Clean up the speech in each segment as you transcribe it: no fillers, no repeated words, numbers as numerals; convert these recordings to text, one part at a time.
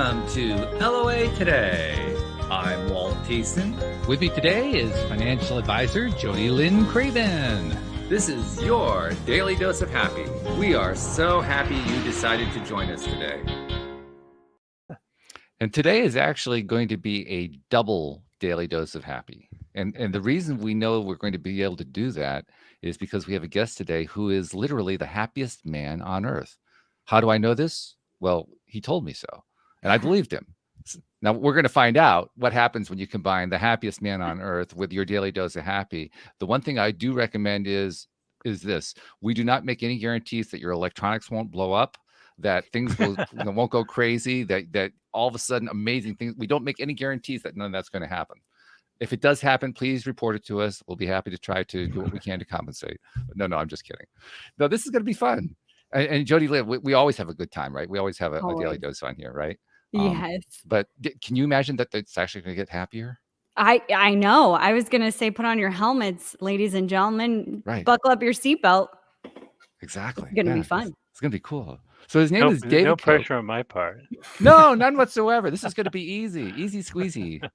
Welcome to LOA Today. I'm Walt Thiessen. With me today is financial advisor Jody Lynn Craven. This is your daily dose of happy. We are so happy you decided to join us today. And today is actually going to be a double daily dose of happy. And the reason we know we're going to be able to do that is because we have a guest today who is literally the happiest man on earth. How do I know this? Well, he told me so, and I believed him. Now we're going to find out what happens when you combine the happiest man on earth with your daily dose of happy. The one thing I do recommend is this: we do not make any guarantees that your electronics won't blow up, that things won't go crazy, that all of a sudden amazing things. We don't make any guarantees that none of that's going to happen. If it does happen, please report it to us. We'll be happy to try to do what we can to compensate. But no, I'm just kidding. No, this is going to be fun. And Jody, we always have a good time, right? We always have a daily dose on here, right? Yes. But can you imagine that it's actually going to get happier? I know. I was going to say, put on your helmets, ladies and gentlemen. Right. Buckle up your seatbelt. Exactly. It's going to be fun. It's going to be cool. So his name is David. No pressure on my part. No, none whatsoever. This is going to be easy squeezy.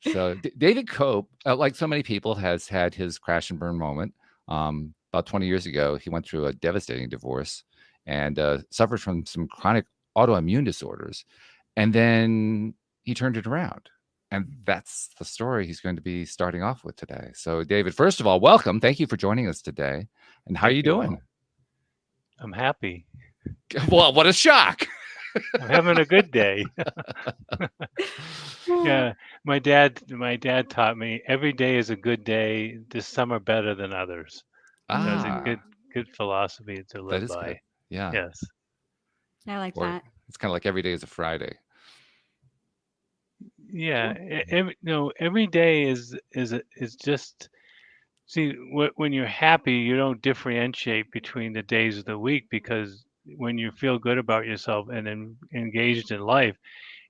So David Cope, like so many people, has had his crash and burn moment. About 20 years ago, he went through a devastating divorce and suffered from some chronic autoimmune disorders. And then he turned it around. And that's the story he's going to be starting off with today. So David, first of all, welcome. Thank you for joining us today. And how are you doing? I'm happy. Well, what a shock. I'm having a good day. Yeah, my dad taught me every day is a good day. Some are better than others. That's a good philosophy to live by. Good. Yeah. Yes. I like that. It's kind of like every day is a Friday. Yeah. Every day is just. See, when you're happy, you don't differentiate between the days of the week, because when you feel good about yourself and engaged in life,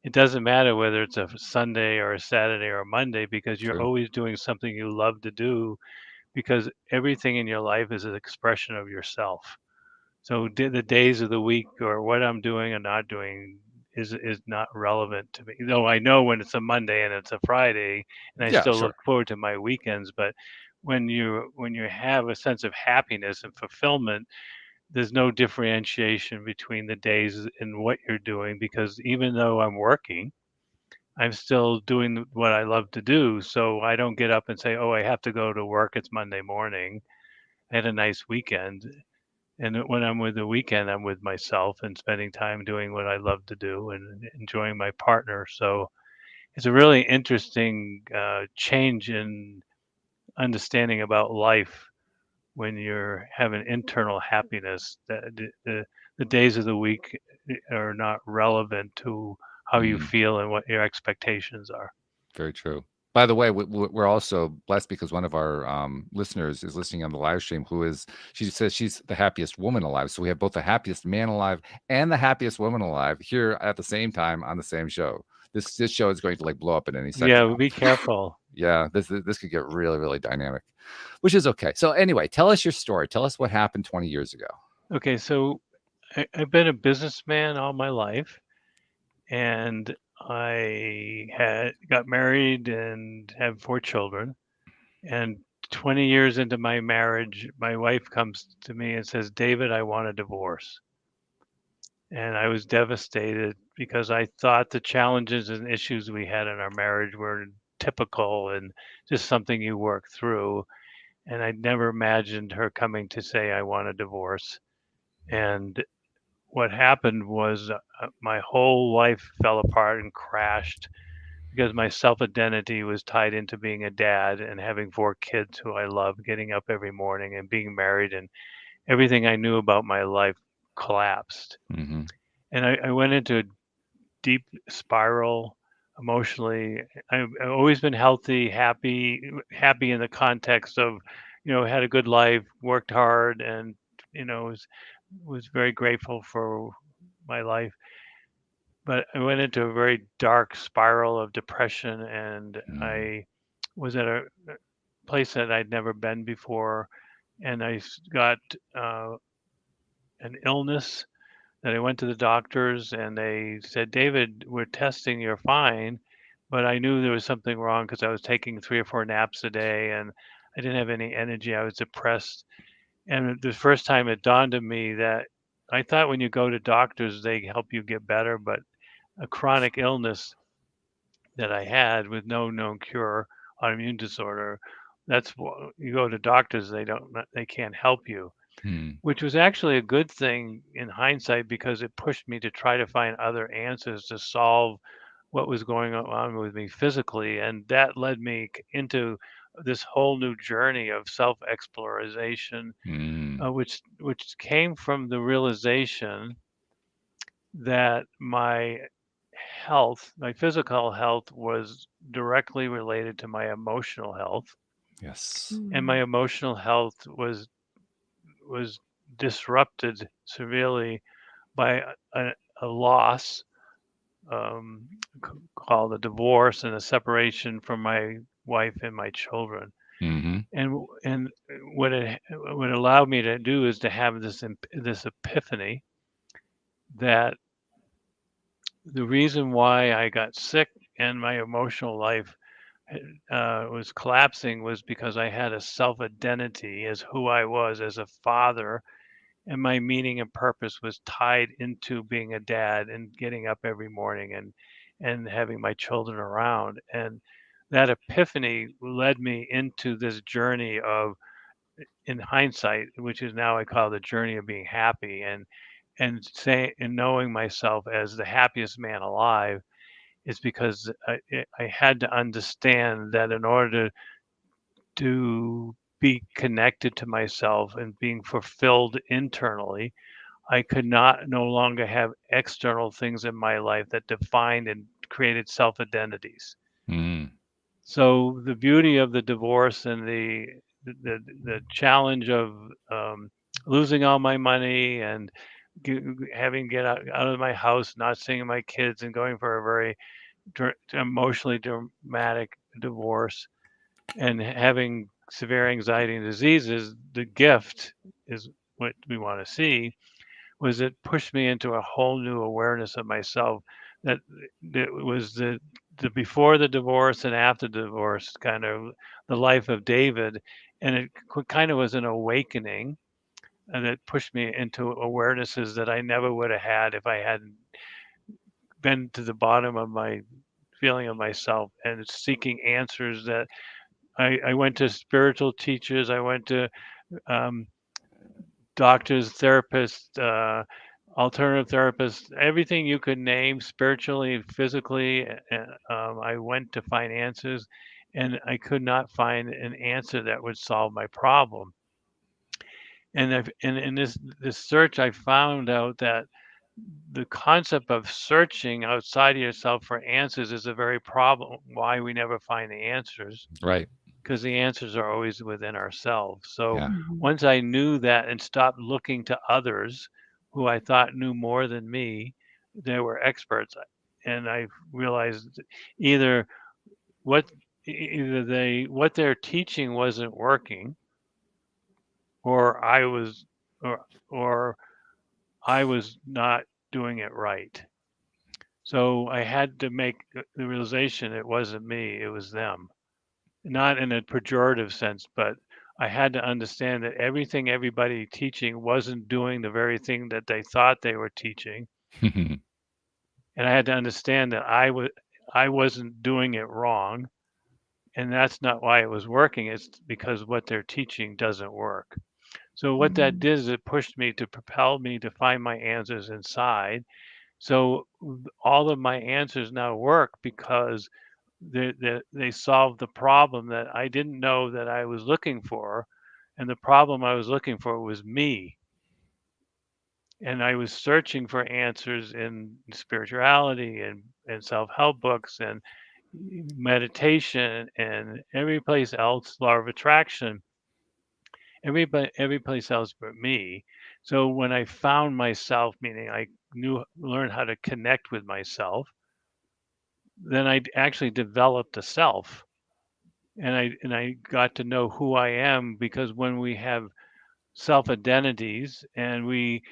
it doesn't matter whether it's a Sunday or a Saturday or a Monday, because you're always doing something you love to do, because everything in your life is an expression of yourself. So the days of the week or what I'm doing or not doing is not relevant to me. Though I know when it's a Monday and it's a Friday, and I still look forward to my weekends. But when you have a sense of happiness and fulfillment, there's no differentiation between the days and what you're doing, because even though I'm working, I'm still doing what I love to do. So I don't get up and say, oh, I have to go to work. It's Monday morning. I had a nice weekend. And when I'm with the weekend, I'm with myself and spending time doing what I love to do and enjoying my partner. So it's a really interesting change in understanding about life when you're having internal happiness. That the days of the week are not relevant to how you feel and what your expectations are. Very true. By the way, we're also blessed because one of our listeners is listening on the live stream. She says she's the happiest woman alive. So we have both the happiest man alive and the happiest woman alive here at the same time on the same show. This show is going to blow up in any second. Yeah, be careful. Yeah, this could get really, really dynamic, which is okay. So anyway, tell us your story. Tell us what happened 20 years ago. Okay, so I've been a businessman all my life, and I got married and have 4 children. And 20 years into my marriage, my wife comes to me and says, David, I want a divorce. And I was devastated because I thought the challenges and issues we had in our marriage were typical and just something you work through. And I'd never imagined her coming to say, I want a divorce. And what happened was my whole life fell apart and crashed, because my self-identity was tied into being a dad and having 4 kids who I love, getting up every morning and being married, and everything I knew about my life collapsed. Mm-hmm. And I went into a deep spiral emotionally. I've always been healthy, happy in the context of, had a good life, worked hard, and, was very grateful for my life. But I went into a very dark spiral of depression, and I was at a place that I'd never been before, and I got an illness that I went to the doctors and they said, David, we're testing, you're fine. But I knew there was something wrong because I was taking 3 or 4 naps a day and I didn't have any energy. I was depressed. And the first time it dawned on me that I thought when you go to doctors, they help you get better, but a chronic illness that I had with no known cure, autoimmune disorder, that's what you go to doctors, they can't help you, Hmm. which was actually a good thing in hindsight because it pushed me to try to find other answers to solve what was going on with me physically. And that led me into this whole new journey of self-exploration, Hmm. which came from the realization that my physical health was directly related to my emotional health, Yes. and my emotional health was disrupted severely by a loss, um, called a divorce and a separation from my wife and my children. Mm-hmm. And what allowed me to do is to have this epiphany that the reason why I got sick and my emotional life was collapsing was because I had a self identity as who I was as a father, and my meaning and purpose was tied into being a dad and getting up every morning and having my children around. And that epiphany led me into this journey of, in hindsight, which is now I call the journey of being happy, and knowing myself as the happiest man alive is because I had to understand that in order to be connected to myself and being fulfilled internally, I could not no longer have external things in my life that defined and created self identities. Mm. So the beauty of the divorce and the challenge of losing all my money and having to get out of my house, not seeing my kids, and going for a very emotionally dramatic divorce and having severe anxiety and diseases, the gift is what we want to see, was it pushed me into a whole new awareness of myself that was the before the divorce and after the divorce, kind of the life of David. And it kind of was an awakening, and it pushed me into awarenesses that I never would have had if I hadn't been to the bottom of my feeling of myself and seeking answers. That I went to spiritual teachers, I went to um, doctors, therapists, alternative therapists, everything you could name spiritually, physically. I went to find answers, and I could not find an answer that would solve my problem. And in this search, I found out that the concept of searching outside of yourself for answers is a very problem. Why we never find the answers, Right. because the answers are always within ourselves. So Yeah. once I knew that and stopped looking to others who I thought knew more than me, they were experts, and I realized either what what they're teaching wasn't working, or or or I was not doing it right. So I had to make the realization it wasn't me, it was them. Not in a pejorative sense, but I had to understand that everything everybody teaching wasn't doing the very thing that they thought they were teaching. And I had to understand that I wasn't doing it wrong. And that's not why it was working. It's because what they're teaching doesn't work. So what that did is it pushed me to propel me to find my answers inside. So all of my answers now work because they solved the problem that I didn't know that I was looking for. And the problem I was looking for was me. And I was searching for answers in spirituality and self-help books and meditation and every place else, law of attraction, every place else but me. So when I found myself, meaning I learned how to connect with myself, then I actually developed a self, and I got to know who I am, because when we have self identities and we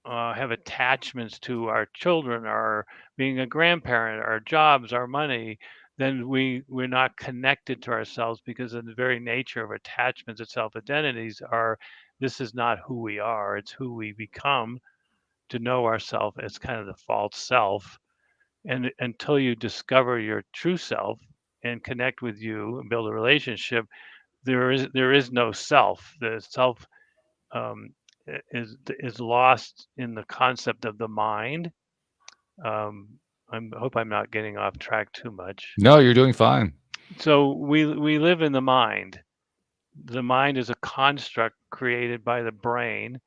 have attachments to our children, our being a grandparent, our jobs, our money, then we're not connected to ourselves, because of the very nature of attachments and self-identities are, this is not who we are, it's who we become to know ourselves as kind of the false self. And until you discover your true self and connect with you and build a relationship, there is no self. The self um, is lost in the concept of the mind. I hope I'm not getting off track too much. No, you're doing fine. So we live in the mind. The mind is a construct created by the brain,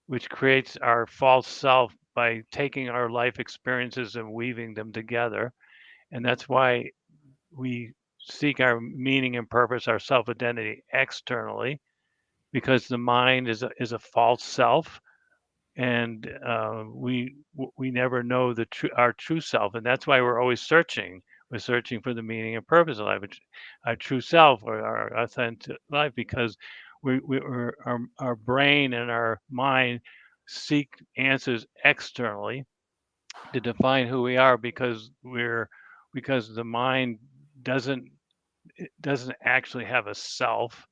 which creates our false self by taking our life experiences and weaving them together. And that's why we seek our meaning and purpose, our self-identity externally, because the mind is a false self, and we never know our true self, and that's why we're always searching. We're searching for the meaning and purpose of life, our true self, or our authentic life, because our brain and our mind seek answers externally to define who we are, because the mind doesn't actually have a self.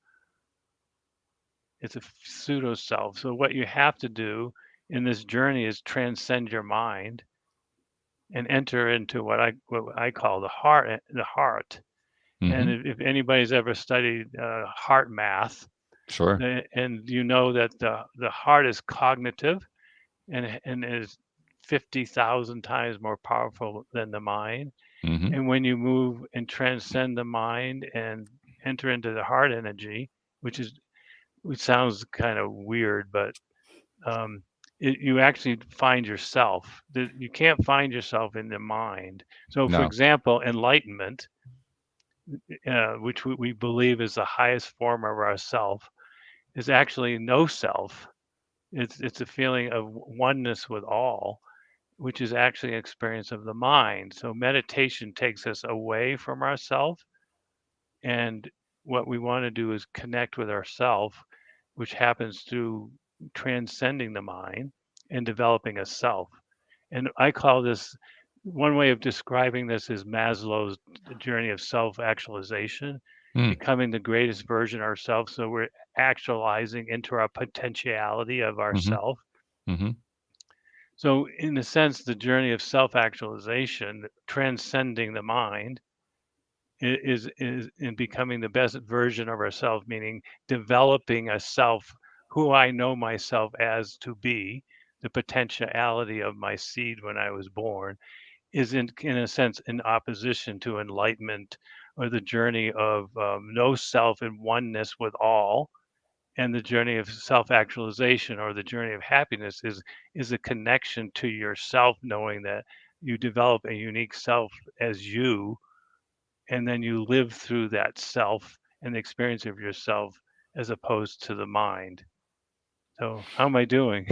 It's a pseudo self. So what you have to do in this journey is transcend your mind and enter into what I call the heart. And if anybody's ever studied heart math, Sure. and you know that the heart is cognitive and is 50,000 times more powerful than the mind. And when you move and transcend the mind and enter into the heart energy, which sounds kind of weird, but you actually find yourself. You can't find yourself in the mind. So, for No. example, enlightenment, which we believe is the highest form of ourself, is actually no self. It's a feeling of oneness with all, which is actually an experience of the mind. So meditation takes us away from ourself, and what we want to do is connect with ourself, which happens through transcending the mind and developing a self. And I call this, one way of describing this is Maslow's journey of self-actualization, becoming the greatest version of ourselves. So we're actualizing into our potentiality of ourself. So in a sense, the journey of self-actualization, transcending the mind, is in becoming the best version of ourselves, meaning developing a self, who I know myself as to be, the potentiality of my seed when I was born, is in a sense in opposition to enlightenment, or the journey of no self and oneness with all. And the journey of self-actualization, or the journey of happiness, is a connection to yourself, knowing that you develop a unique self as you, and then you live through that self and the experience of yourself, as opposed to the mind. So how am I doing?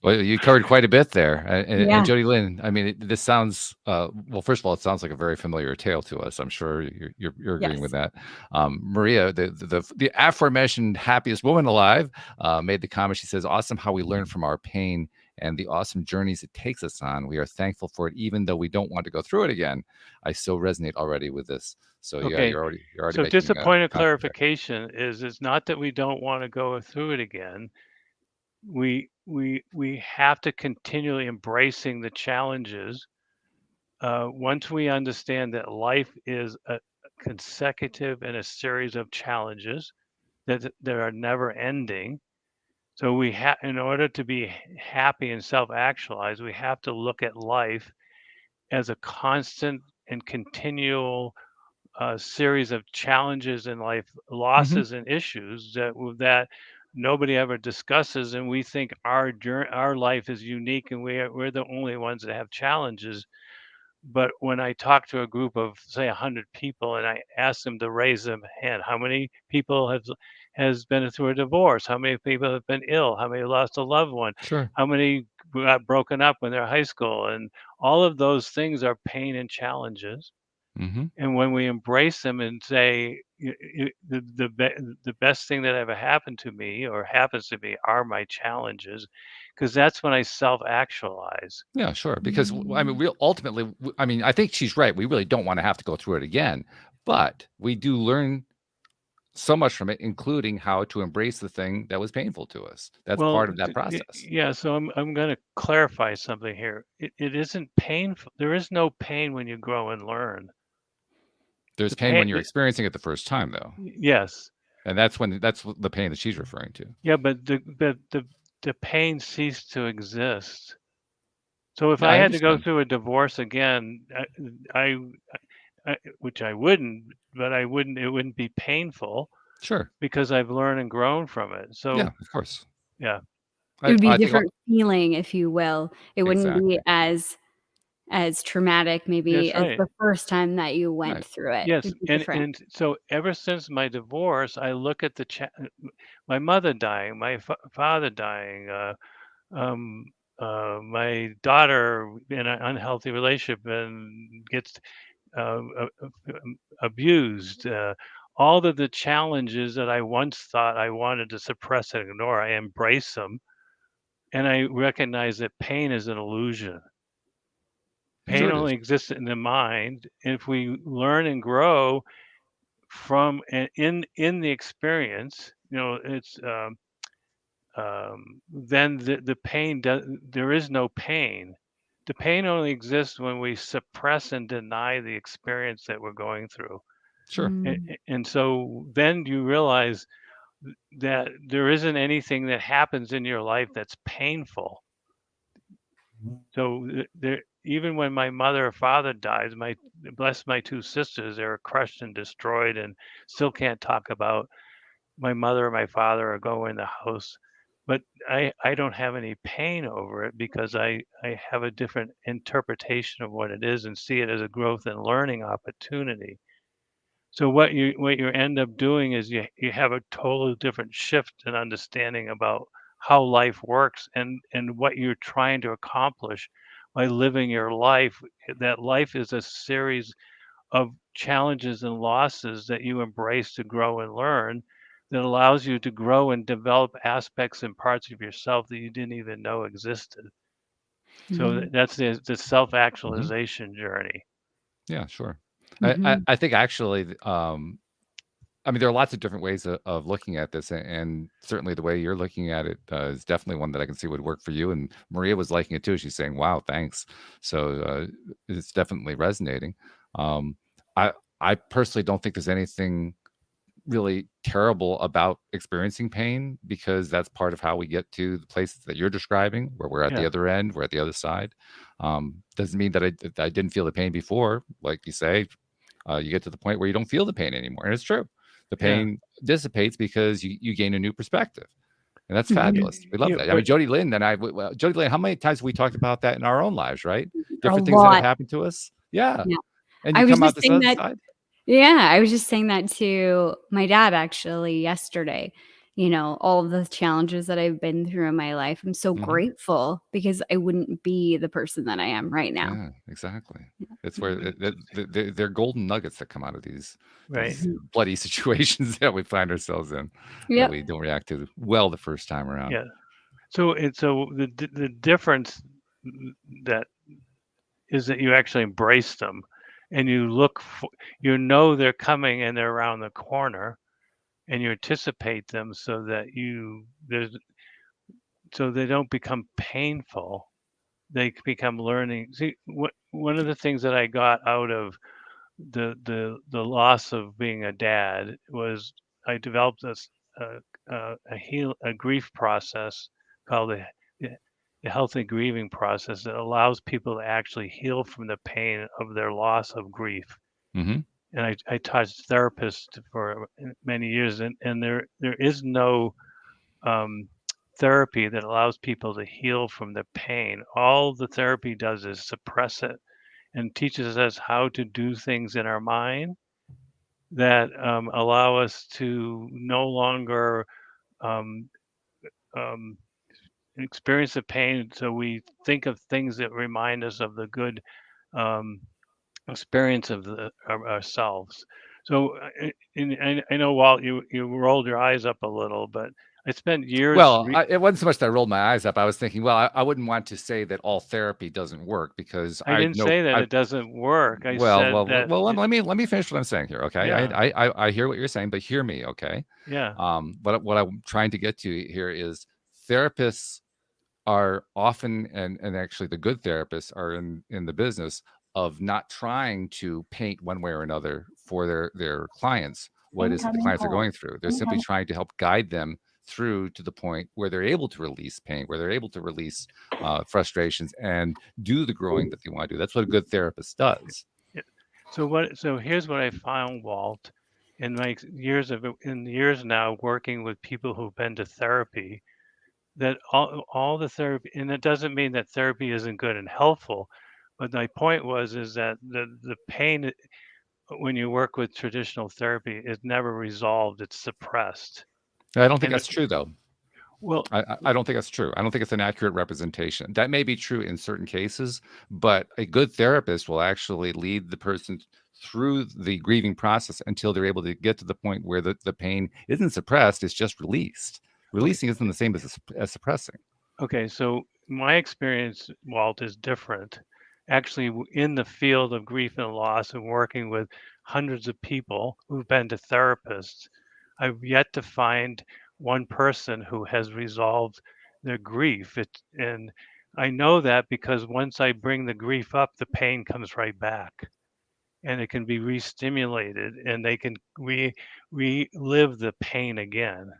Well, you covered quite a bit there. And Yeah. Jody Lynn, I mean, this sounds, well, first of all, it sounds like a very familiar tale to us. I'm sure you're agreeing with that. Maria, the aforementioned happiest woman alive, made the comment. She says, awesome how we learn from our pain and the awesome journeys it takes us on. We are thankful for it, even though we don't want to go through it again. I still resonate already with this. So yeah, Okay. you're already So making just a point of contact there. clarification is, it's not that we don't want to go through it again. We have to continually embracing the challenges. Once we understand that life is a consecutive and a series of challenges that are never ending. So we have, in order to be happy and self-actualized, we have to look at life as a constant and continual series of challenges in life, losses and issues that nobody ever discusses, and we think our life is unique, and we're the only ones that have challenges. But when I talk to a group of, say, 100 people, and I ask them to raise their hand, how many people has been through a divorce? How many people have been ill? How many lost a loved one? Sure. How many got broken up when they're high school? And all of those things are pain and challenges. And when we embrace them and say, the best thing that ever happened to me or happens to me are my challenges, because that's when I self-actualize. Yeah, sure. Because I mean, we ultimately, I mean, I think she's right. We really don't want to have to go through it again, but we do learn so much from it, including how to embrace the thing that was painful to us. That's Well, part of that process. yeah, so I'm going to clarify something here. It isn't painful. There is no pain when you grow and learn. There's The pain pain, when you're experiencing it the first time, though, yes, and that's the pain that she's referring to. yeah, but the pain ceased to exist. So if Yeah, I I had to go understand. through a divorce again, I, which I wouldn't, but I wouldn't. It wouldn't be painful Sure. because I've learned and grown from it. Yeah, So of course. yeah, It would be a I think different feeling, if you will. It wouldn't be exactly. as traumatic maybe that's as right. the first time that you went Right. through it. Yes, It'd be different. and so ever since my divorce, I look at my mother dying, my father dying, um, my daughter in an unhealthy relationship and gets abused. All of the challenges that I once thought I wanted to suppress and ignore, I embrace them, and I recognize that pain is an illusion. Sure Pain it is. only exists in the mind. If we learn and grow from and in the experience, it's then the pain does. There is no pain. The pain only exists when we suppress and deny the experience that we're going through. Sure. And so then you realize that there isn't anything that happens in your life that's painful. So there, even when my mother or father dies, bless my two sisters, they were crushed and destroyed, and still can't talk about my mother or my father or go in the house. But I don't have any pain over it because I have a different interpretation of what it is and see it as a growth and learning opportunity. So what you end up doing is you have a totally different shift in understanding about how life works and what you're trying to accomplish by living your life. That life is a series of challenges and losses that you embrace to grow and learn that allows you to grow and develop aspects and parts of yourself that you didn't even know existed. So Mhm. that's the Hmm. self-actualization journey. Yeah, sure. Mhm. I think actually, I mean, there are lots of different ways of looking at this, and certainly the way you're looking at it is definitely one that I can see would work for you. And Maria was liking it too. She's saying, "Wow, thanks." So it's definitely resonating. Um, I I personally don't think there's anything really terrible about experiencing pain because that's part of how we get to the places that you're describing, where we're at the Yeah, other end, we're at the other side. Doesn't mean that I didn't feel the pain before, like you say. You get to the point where you don't feel the pain anymore, and it's true. The yeah, pain dissipates because you gain a new perspective, and that's Mhm. fabulous. We love yeah. that. I But mean, Jody Lynn and I, Jody Lynn, how many times have we talked about that in our own lives, right? A Different things that have lot. happened to us. Yeah, Yeah. and you I was come out just this saying other that side. Yeah, I was just saying that to my dad actually yesterday. All of the challenges that I've been through in my life. I'm so Mhm. grateful because I wouldn't be the person that I am right now. Yeah, exactly. It's where but- they're golden nuggets that come out of right. these Mhm. bloody situations that we find ourselves in that Yep. we don't react to well the first time around. Yeah. So the difference that is that you actually embrace them, and you know they're coming and they're around the corner, and you anticipate them so they don't become painful. They become learning. See, one of the things that I got out of the loss of being a dad was I developed a grief process called the healthy grieving process that allows people to actually heal from the pain of their loss of grief. Hmm. And I taught therapists for many years, and there is no um, therapy that allows people to heal from the pain. All the therapy does is suppress it and teaches us how to do things in our mind that allow us to no longer um, um, experience the pain. So we think of things that remind us of the good um, experience of ourselves. So and I know, Walt, you rolled your eyes up a little, but I spent years. Well, it wasn't so much that I rolled my eyes up. I was thinking, well, I wouldn't want to say that all therapy doesn't work because I didn't say that I it doesn't work. I well, said well, that. well. Let me finish what I'm saying here, okay? Yeah. I hear what you're saying, but hear me, okay? Yeah. What I'm trying to get to here is therapists are often, and actually the good therapists are in the business of not trying to paint one way or another for their clients what is it the Incoming clients are call. going through. They're simply Incoming. trying to help guide them through to the point where they're able to release pain, where they're able to release frustrations and do the growing that they want to do. That's what a good therapist does. Yeah. So here's what I found, Walt, in my years now working with people who've been to therapy, that all the therapy, and it doesn't mean that therapy isn't good and helpful, but my point is that the pain when you work with traditional therapy is never resolved; it's suppressed. I don't think And that's true, though. well, I don't think that's true. I don't think it's an accurate representation. That may be true in certain cases, but a good therapist will actually lead the person through the grieving process until they're able to get to the point where the pain isn't suppressed, it's just released. Releasing isn't the same as suppressing. Okay, so my experience, Walt, is different. Actually, in the field of grief and loss and working with hundreds of people who've been to therapists, I've yet to find one person who has resolved their grief. And I know that because once I bring the grief up, the pain comes right back and it can be re-stimulated and they can relive the pain again.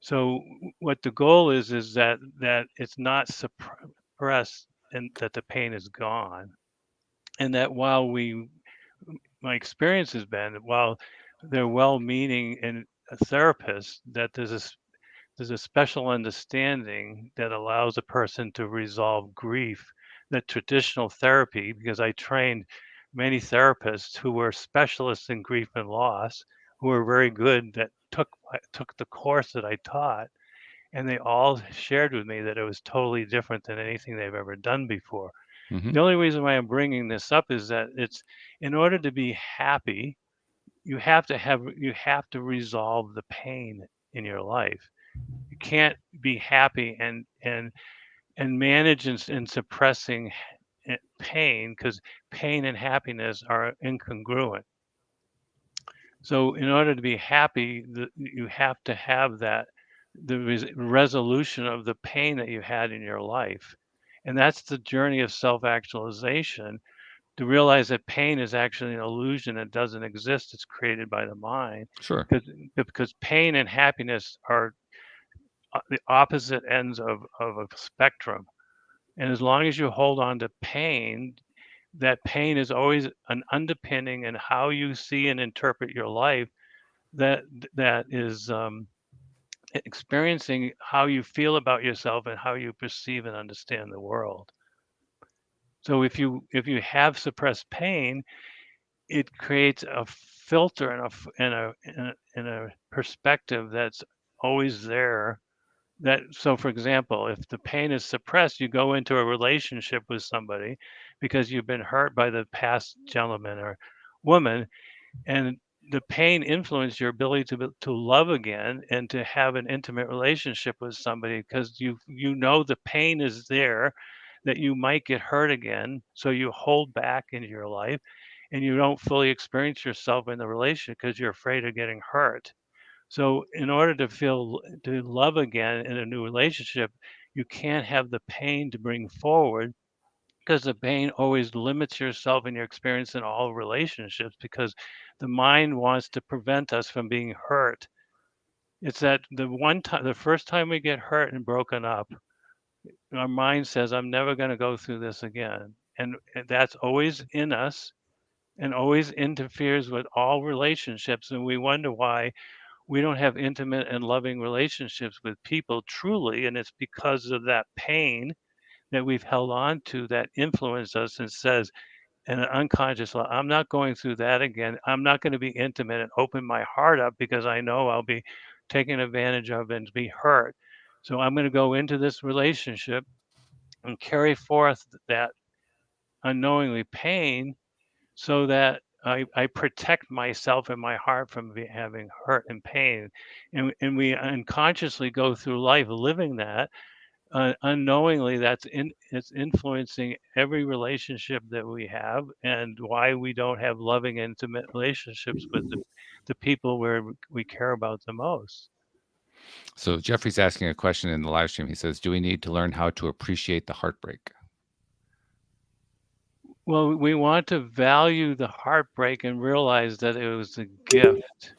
So what the goal is that it's not suppressed and that the pain is gone. And that my experience has been that while they're well-meaning and a therapist, that there's a special understanding that allows a person to resolve grief that traditional therapy, because I trained many therapists who were specialists in grief and loss, who were very good, that took the course that I taught, and they all shared with me that it was totally different than anything they've ever done before. Mhm. The only reason why I'm bringing this up is that it's in order to be happy, you have to resolve the pain in your life. You can't be happy and manage in suppressing pain, because pain and happiness are incongruent. So in order to be happy, you have to have the resolution of the pain that you had in your life. And that's the journey of self-actualization, to realize that pain is actually an illusion that doesn't exist. It's created by the mind. Sure. Because pain and happiness are the opposite ends of a spectrum. And as long as you hold on to pain, that pain is always an underpinning in how you see and interpret your life, that is experiencing how you feel about yourself and how you perceive and understand the world. So if you have suppressed pain, it creates a filter and a perspective that's always there. So for example, if the pain is suppressed, you go into a relationship with somebody because you've been hurt by the past gentleman or woman, and the pain influenced your ability to love again and to have an intimate relationship with somebody, because you know the pain is there, that you might get hurt again, so you hold back into your life and you don't fully experience yourself in the relationship because you're afraid of getting hurt. So in order to love again in a new relationship, you can't have the pain to bring forward, because the pain always limits yourself and your experience in all relationships, because the mind wants to prevent us from being hurt. It's that the first time we get hurt and broken up, our mind says, I'm never going to go through this again. And that's always in us and always interferes with all relationships. And we wonder why we don't have intimate and loving relationships with people truly. And it's because of that pain that we've held on to that influenced us and says, and an unconscious level, I'm not going through that again. I'm not going to be intimate and open my heart up because I know I'll be taken advantage of and be hurt. So I'm going to go into this relationship and carry forth that unknowingly pain, so that I protect myself and my heart from having hurt and pain, and we unconsciously go through life living that. Unknowingly, it's influencing every relationship that we have, and why we don't have loving, intimate relationships with the people where we care about the most. So Jeffrey's asking a question in the live stream. He says, "Do we need to learn how to appreciate the heartbreak?" Well, we want to value the heartbreak and realize that it was a gift.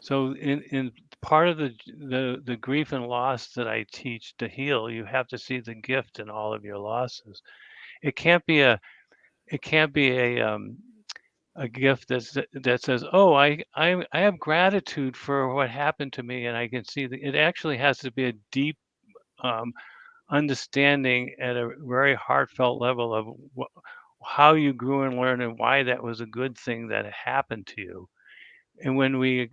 So in part of the grief and loss that I teach to heal, you have to see the gift in all of your losses. It can't be a gift that says, "Oh, I have gratitude for what happened to me," and I can see that it actually has to be a deep um, understanding at a very heartfelt level of how you grew and learned, and why that was a good thing that happened to you. And when we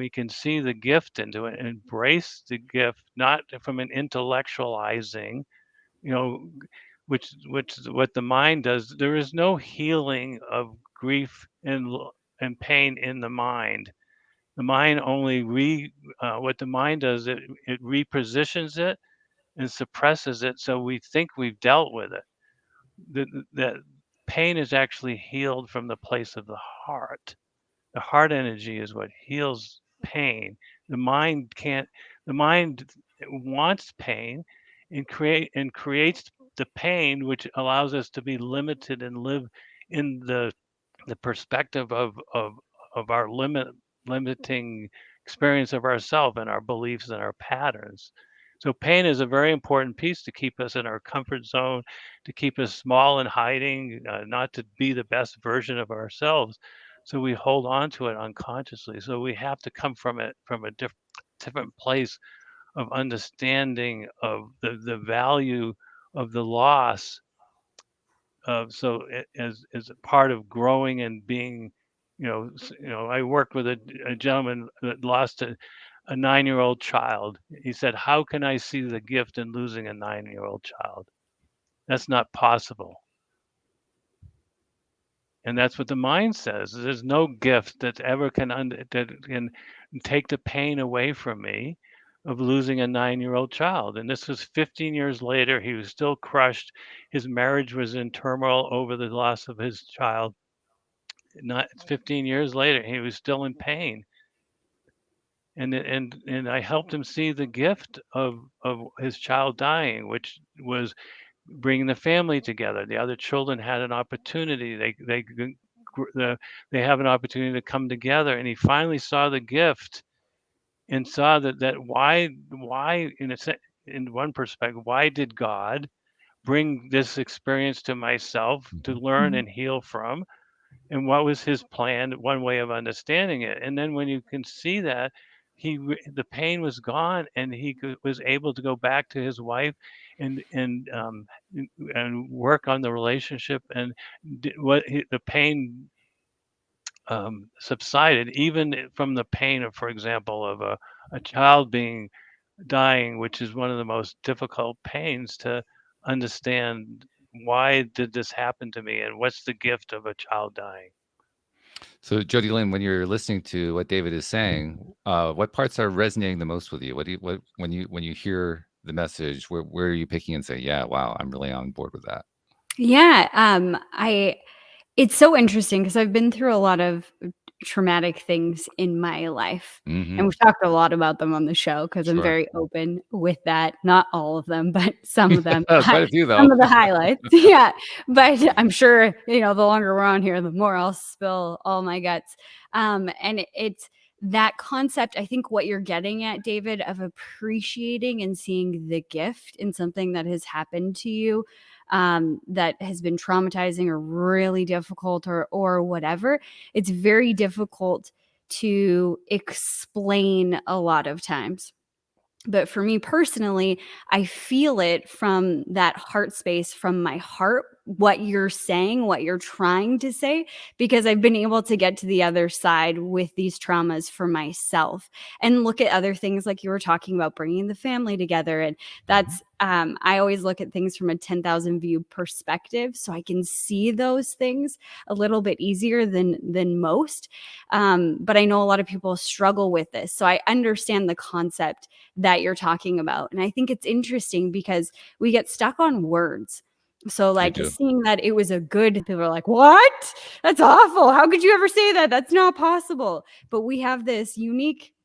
can see the gift into it and embrace the gift, not from an intellectualizing, you know, which is what the mind does. There is no healing of grief and pain in the mind. The mind only what the mind does, it repositions it and suppresses it, so we think we've dealt with it. That pain is actually healed from the place of the heart. The heart energy is what heals pain. The mind can't. The mind wants pain, and creates the pain, which allows us to be limited and live in the perspective of our limiting experience of ourself and our beliefs and our patterns. So pain is a very important piece to keep us in our comfort zone, to keep us small and hiding, not to be the best version of ourselves. So we hold on to it unconsciously. So we have to come from it from a different place of understanding of the value of the loss. So as a part of growing and being, I worked with a gentleman that lost a 9-year-old child. He said, "How can I see the gift in losing a 9-year-old child? That's not possible." And that's what the mind says. There's no gift that ever that can take the pain away from me of losing a 9-year-old child. And this was 15 years later. He was still crushed. His marriage was in turmoil over the loss of his child. Not 15 years later, he was still in pain. And I helped him see the gift of his child dying, which was bringing the family together. The other children had an opportunity. They have an opportunity to come together. And he finally saw the gift and saw that why in one perspective, why did God bring this experience to myself to learn Mhm. and heal from? And what was his plan? One way of understanding it. And then when you can see that, the pain was gone, and he was able to go back to his wife and and work on the relationship, and the pain subsided, even from the pain of, for example, of a child dying, which is one of the most difficult pains to understand. Why did this happen to me, and what's the gift of a child dying? So Jody Lynn, when you're listening to what David is saying, what parts are resonating the most with you? What when you hear the message, where are you picking and say, "Yeah, wow, I'm really on board with that." Yeah, it's so interesting because I've been through a lot of traumatic things in my life, Mm-hmm. and we've talked a lot about them on the show because I'm Sure. very open with that. Not all of them, but some of them. Quite a few though. Some of the highlights. Yeah, but I'm sure, the longer we're on here, the more I'll spill all my guts. And it's that concept, I think what you're getting at, David, of appreciating and seeing the gift in something that has happened to you, that has been traumatizing or really difficult or whatever. It's very difficult to explain a lot of times. But for me personally, I feel it from that heart space, from my heart what you're saying, what you're trying to say, because I've been able to get to the other side with these traumas for myself and look at other things like you were talking about, bringing the family together. And that's, I always look at things from a 10,000 view perspective, so I can see those things a little bit easier than most. But I know a lot of people struggle with this. So I understand the concept that you're talking about. And I think it's interesting because we get stuck on words. So like seeing that it was a good, people are like, what? That's awful. How could you ever say that? That's not possible. But we have this unique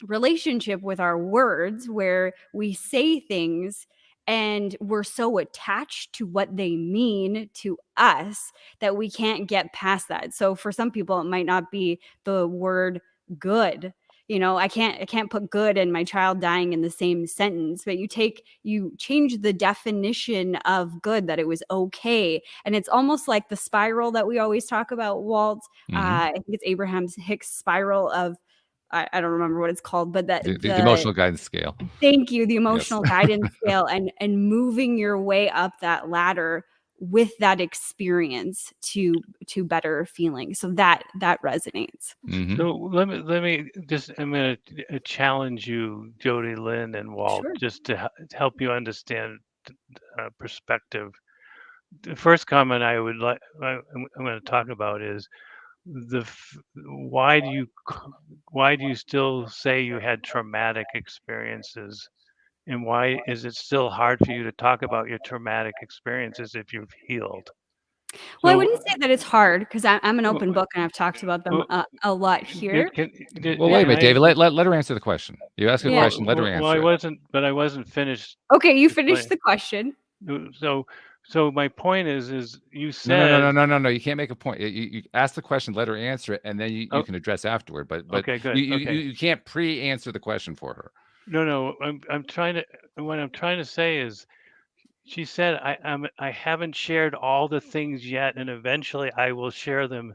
relationship with our words where we say things and we're so attached to what they mean to us that we can't get past that. So for some people, it might not be the word good. I can't put good and my child dying in the same sentence, but you change the definition of good, that it was okay. And it's almost like the spiral that we always talk about, Walt. I think it's Abraham Hicks' spiral of, I don't remember what it's called, but that the emotional guidance scale. Thank you. The emotional guidance scale, and moving your way up that ladder with that experience to better feeling. So that resonates. So let me just, I'm going to challenge you, Jody, Lynn, and Walt, just to help you understand perspective. The first comment I'm going to talk about is why do you still say you had traumatic experiences, and why is it still hard for you to talk about your traumatic experiences if you've healed? Well, I wouldn't say that it's hard, because I'm an open book and I've talked about them a lot here. Well, wait a minute, David. Let her answer the question. You ask a question, let her answer. Well, I wasn't finished. Okay, you finished the question. So my point is you said no. You can't make a point. You ask the question, let her answer it, and then you can address afterward. But okay, good. You can't pre-answer the question for her. No. What I'm trying to say is, she said I haven't shared all the things yet, and eventually I will share them.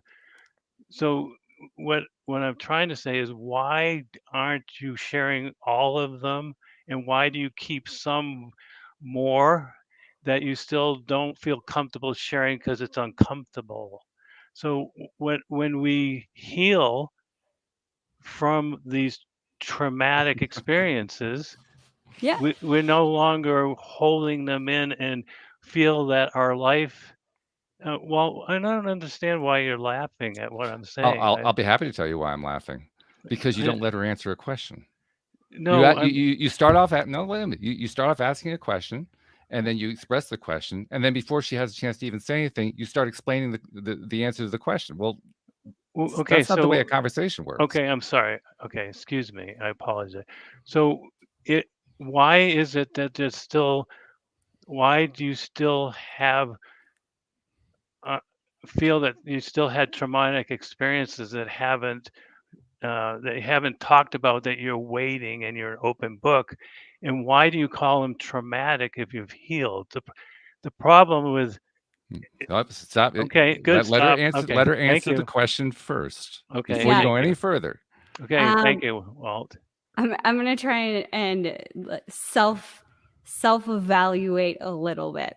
So what I'm trying to say is, why aren't you sharing all of them, and why do you keep some more that you still don't feel comfortable sharing because it's uncomfortable? So when we heal from these traumatic experiences, we're no longer holding them in and feel that our life. Well, I don't understand why you're laughing at what I'm saying. I'll be happy to tell you why I'm laughing, because you don't let her answer a question. No, you start off wait a minute. You start off asking a question, and then you express the question, and then before she has a chance to even say anything, you start explaining the answer to the question. Well, okay, that's not the way a conversation works. Okay, I'm sorry. Okay, excuse me. I apologize. So why is it that there's still? Why do you still have feel that you still had traumatic experiences that haven't talked about, that you're waiting and you're an open book? And why do you call them traumatic if you've healed? The problem with stop. Okay, good. Let her answer. Okay, Let her answer the question first. Okay, before you go any further. Okay, thank you, Walt. I'm gonna try and self-evaluate a little bit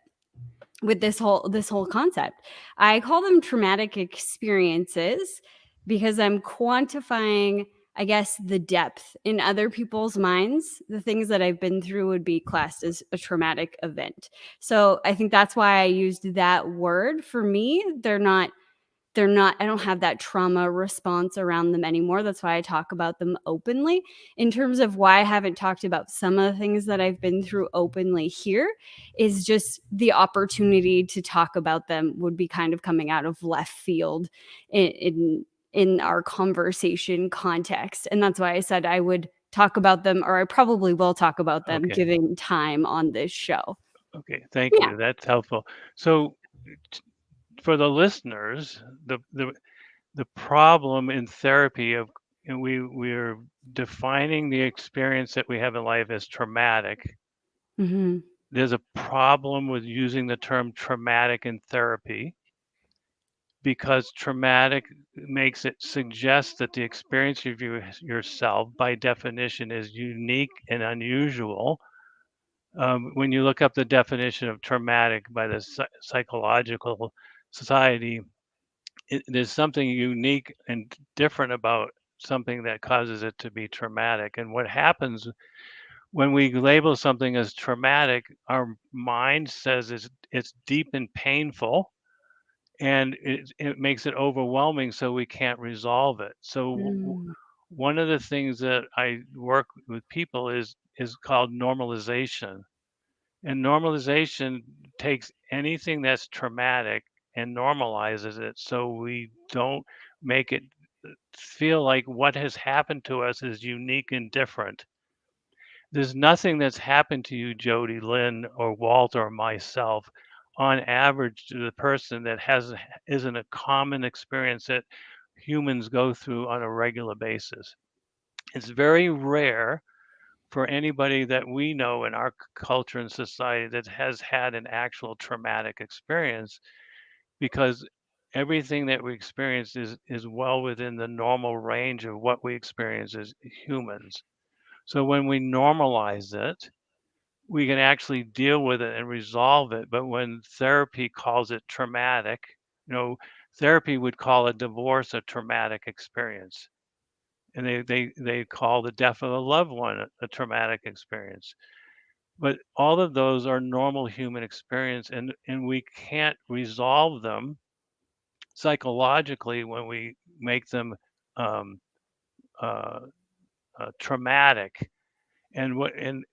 with this whole concept. I call them traumatic experiences because I'm quantifying, I guess, the depth in other people's minds. The things that I've been through would be classed as a traumatic event. So I think that's why I used that word. For me, they're not, I don't have that trauma response around them anymore. That's why I talk about them openly. In terms of why I haven't talked about some of the things that I've been through openly here, is just the opportunity to talk about them would be kind of coming out of left field in our conversation context. And that's why I said I would talk about them, or I probably will talk about them, given time on this show. Okay, thank you. That's helpful. So for the listeners, the problem in therapy of, and we're defining the experience that we have in life as traumatic. Mm-hmm. There's a problem with using the term traumatic in therapy, because traumatic makes it suggest that the experience of yourself by definition is unique and unusual. When you look up the definition of traumatic by the Psychological Society, there's something unique and different about something that causes it to be traumatic. And what happens when we label something as traumatic, our mind says it's deep and painful, and it makes it overwhelming, so we can't resolve it. So Mm. one of the things that I work with people is called normalization. And normalization takes anything that's traumatic and normalizes it, so we don't make it feel like what has happened to us is unique and different. There's nothing that's happened to you, Jody, Lynn, or Walter, or myself, on average, to the person that isn't a common experience that humans go through on a regular basis. It's very rare for anybody that we know in our culture and society that has had an actual traumatic experience, because everything that we experience is well within the normal range of what we experience as humans. So when we normalize it, we can actually deal with it and resolve it. But when therapy calls it traumatic, therapy would call a divorce a traumatic experience. And they call the death of a loved one a traumatic experience. But all of those are normal human experience, and we can't resolve them psychologically when we make them um, uh, traumatic. And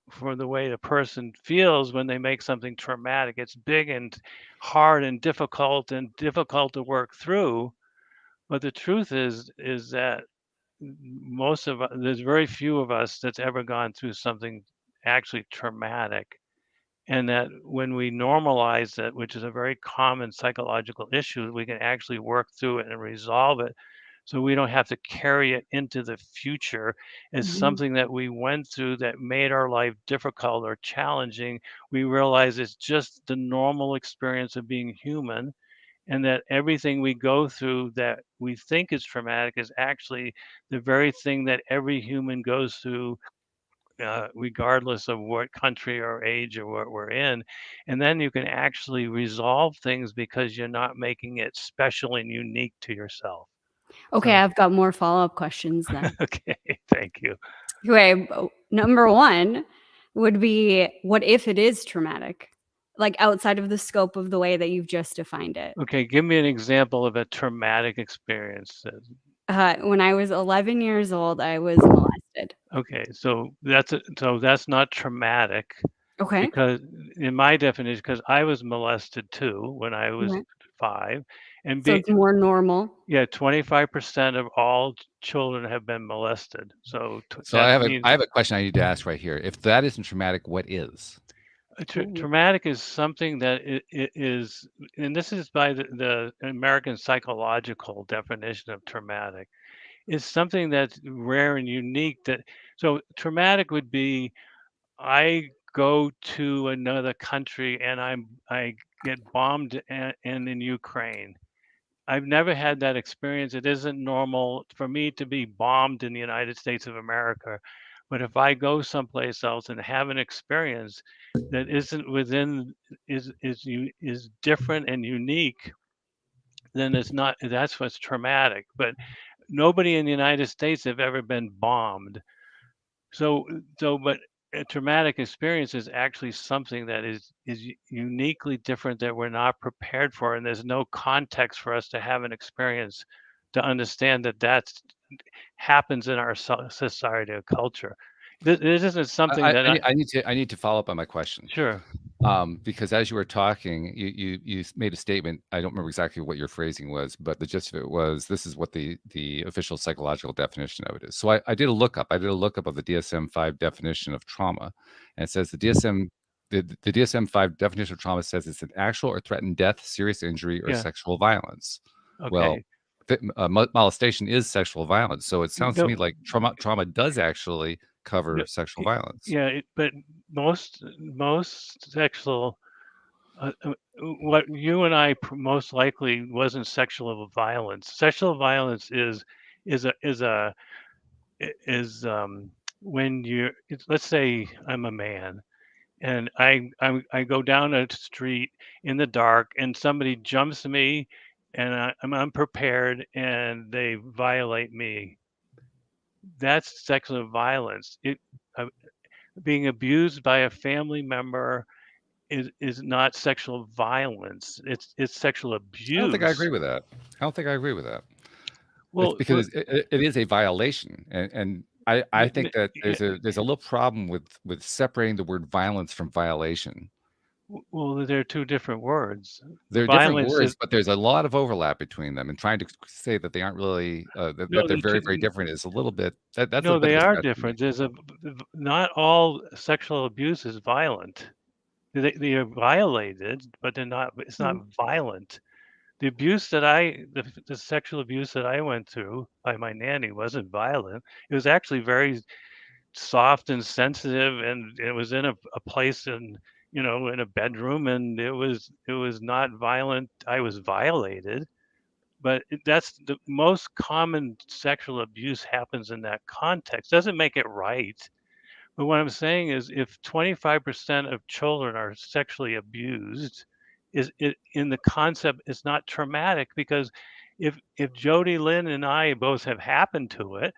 for the way the person feels when they make something traumatic, it's big and hard and difficult to work through. But the truth is that there's very few of us that's ever gone through something actually traumatic. And that when we normalize it, which is a very common psychological issue, we can actually work through it and resolve it, so we don't have to carry it into the future as Mhm. something that we went through that made our life difficult or challenging. We realize it's just the normal experience of being human, and that everything we go through that we think is traumatic is actually the very thing that every human goes through, regardless of what country or age or what we're in. And then you can actually resolve things because you're not making it special and unique to yourself. Okay, So, I've got more follow-up questions then. okay, thank you. Okay, number one would be, what if it is traumatic? Like outside of the scope of the way that you've just defined it. Okay, give me an example of a traumatic experience. When I was 11 years old, I was molested. Okay, so that's not traumatic, Okay. because in my definition, because I was molested too when I was Right. 5, and So it's more normal. yeah, 25% of all children have been molested. So So that I means have a question I need to ask right here. If that isn't traumatic, what is? Ooh. traumatic is something that it is, and this is by the American psychological definition of traumatic, is something that's rare and unique. So traumatic would be, I go to another country and I get bombed in Ukraine. I've never had that experience. It isn't normal for me to be bombed in the United States of America. But if I go someplace else and have an experience that isn't within is different and unique, then it's not, that's what's traumatic. But nobody in the United States have ever been bombed. But a traumatic experience is actually something that is uniquely different, that we're not prepared for, and there's no context for us to have an experience to understand that that's happens in our society or culture. This isn't something that I need to follow up on my question. sure. Because as you were talking, you made a statement. I don't remember exactly what your phrasing was, but the gist of it was, this is what the official psychological definition of it is. So I did a lookup. I did a lookup of the DSM-5 definition of trauma, and it says the DSM-5 definition of trauma says it's an actual or threatened death, serious injury, or Yeah. sexual violence. Well, Okay. molestation is sexual violence, so it sounds to me No, like trauma does actually cover no, sexual violence. yeah, but most sexual, what you and I most likely wasn't sexual violence. Sexual violence is a is a is when let's say I'm a man and I go down a street in the dark and somebody jumps me and I'm unprepared and they violate me. That's sexual violence. Uh, Being abused by a family member is not sexual violence. It's sexual I don't think I abuse. agree with that. I don't think I agree with that. It's Well, because it is a violation, and I think that yeah, there's a little problem with separating the word violence from violation. well, they're two different words. They're different Violence is words, but there's a lot of overlap between them, and trying to say that they aren't really that no, they're they're very, two, very different is a little bit that's a no, bit they of a are stretch for me. different. Not all sexual abuse is violent. They are violated, but they're not. It's not Mhm. violent. The sexual abuse that I went through by my nanny wasn't violent. It was actually very soft and sensitive, and it was in a place in a bedroom, and it was not violent. I was violated, but that's the most common sexual abuse happens in that context. Doesn't make it right. But what I'm saying is if 25% of children are sexually abused, is it in the concept is not traumatic because if Jody Lynn and I both have happened to it,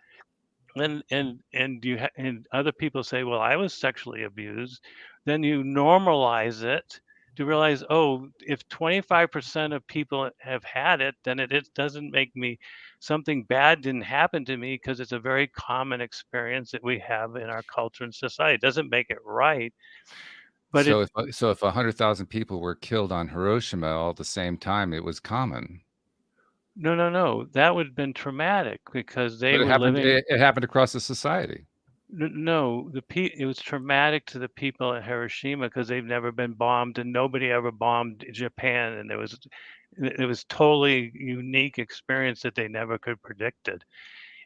and other people say, well, I was sexually abused, then you normalize it to realize, oh, if 25% of people have had it, then it doesn't make me something bad didn't happen to me because it's a very common experience that we have in our culture and society. It doesn't make it right, but it So if 100,000 people were killed on Hiroshima all at the same time, it was common. no, that would have been traumatic because they But were living. it happened across the society. No, it was traumatic to the people at Hiroshima because they've never been bombed and nobody ever bombed Japan, and it was totally unique experience that they never could predicted.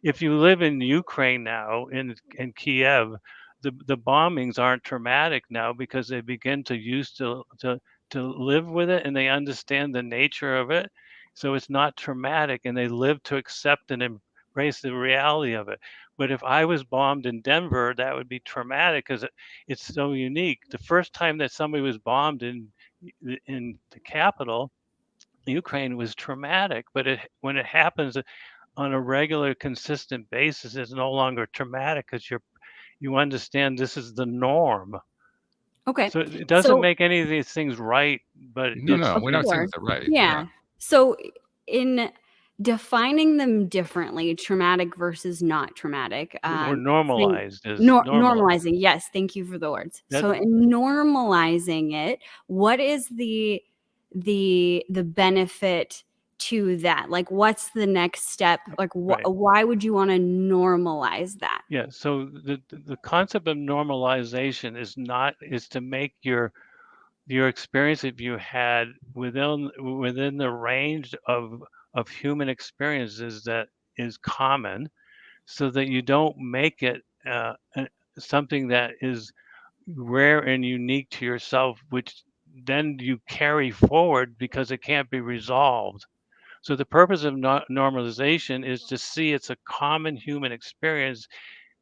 If you live in Ukraine now in Kiev, the bombings aren't traumatic now because they begin to used to live with it and they understand the nature of it. So it's not traumatic and they live to accept and embrace the reality of it. But if I was bombed in Denver, that would be traumatic because it's so unique. The first time that somebody was bombed in the capital, Ukraine, was traumatic, but when it happens on a regular, consistent basis, it's no longer traumatic because you understand this is the norm. Okay. So it doesn't So make any of these things right, but No, of we're not saying course. that they're right. Yeah. Yeah. So in defining them differently, traumatic versus not traumatic, or saying normalized is normal. normalizing. Yes, thank you for the words. That So in normalizing it, what is the benefit to that? Like, what's the next step? Like, right. why would you want to normalize that? Yeah. So the concept of normalization is to make your experience that you had within the range of human experiences that is common, so that you don't make it something that is rare and unique to yourself, which then you carry forward because it can't be resolved. So the purpose of normalization is to see it's a common human experience.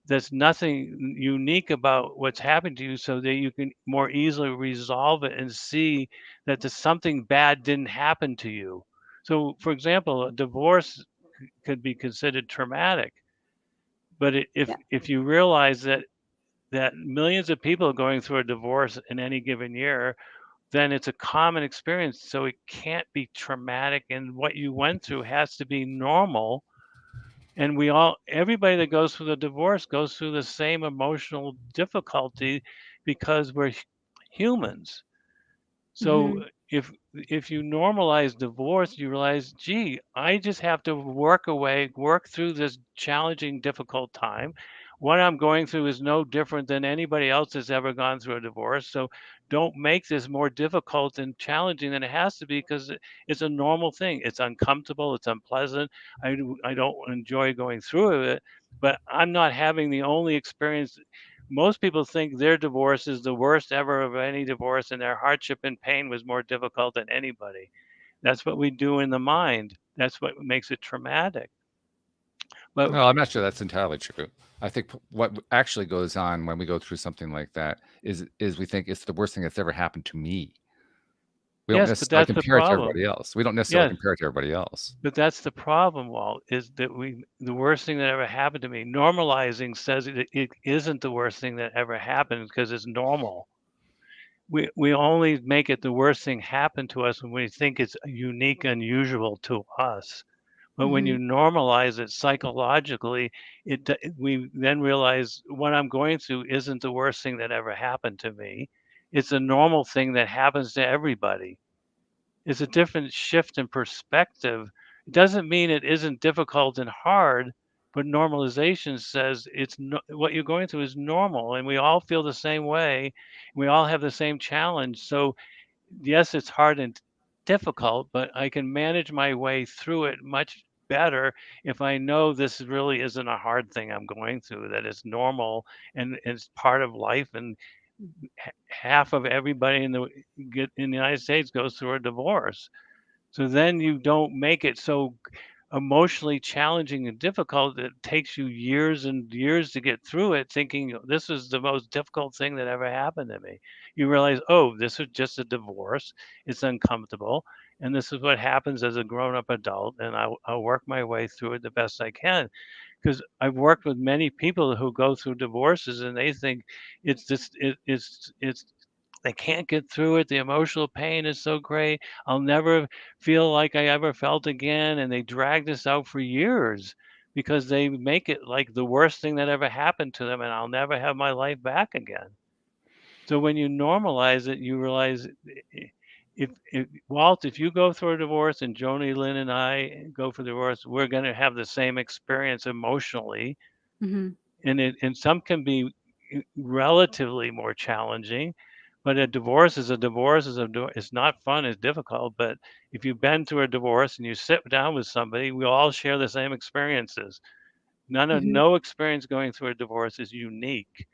There's nothing unique about what's happened to you so that you can more easily resolve it and see that there's something bad didn't happen to you. So, for example, a divorce could be considered traumatic, but Yeah. if you realize that millions of people are going through a divorce in any given year, then it's a common experience. So it can't be traumatic, and what you went through has to be normal. And everybody that goes through the divorce goes through the same emotional difficulty because we're humans. So Hmm. if you normalize divorce, you realize, gee, I just have to work through this challenging, difficult time. What I'm going through is no different than anybody else has ever gone through a divorce. So don't make this more difficult and challenging than it has to be because it's a normal thing. It's uncomfortable. It's unpleasant. I don't enjoy going through it, but I'm not having the only experience. Most people think their divorce is the worst ever of any divorce, and their hardship and pain was more difficult than anybody. That's what we do in the mind. That's what makes it traumatic. But No, I'm not sure that's entirely true. I think what actually goes on when we go through something like that is we think it's the worst thing that's ever happened to me. We don't yes, but necessarily that's the compare it to problem. everybody else. We don't necessarily Yes, compare it to everybody else. but that's the problem, Walt, is that the worst thing that ever happened to me. Normalizing says it isn't the worst thing that ever happened because it's normal. We only make it the worst thing happen to us when we think it's unique, unusual to us. But when you Mhm. normalize it psychologically, we then realize what I'm going through isn't the worst thing that ever happened to me. It's a normal thing that happens to everybody. It's a different shift in perspective. It doesn't mean it isn't difficult and hard, but normalization says what you're going through is normal, and we all feel the same way. We all have the same challenge. So yes, it's hard and difficult, but I can manage my way through it much better if I know this really isn't a hard thing I'm going through, that it's normal and it's part of life. And half of everybody in the United States goes through a divorce. So then you don't make it so emotionally challenging and difficult that it takes you years and years to get through it, thinking this is the most difficult thing that ever happened to me. You realize, oh, this is just a divorce. It's uncomfortable. And this is what happens as a grown up adult. And I'll work my way through it the best I can. Because I've worked with many people who go through divorces and they think it's they can't get through it. The emotional pain is so great. I'll never feel like I ever felt again. And they drag this out for years because they make it like the worst thing that ever happened to them. And I'll never have my life back again. So when you normalize it, you realize if Walt, if you go through a divorce and Joni Lynn and I go for divorce, we're going to have the same experience emotionally. Mhm. And some can be relatively more challenging, but a divorce is a divorce it's not fun, it's difficult. But if you've been through a divorce and you sit down with somebody, we all share the same experiences. Mhm. No experience going through a divorce is unique.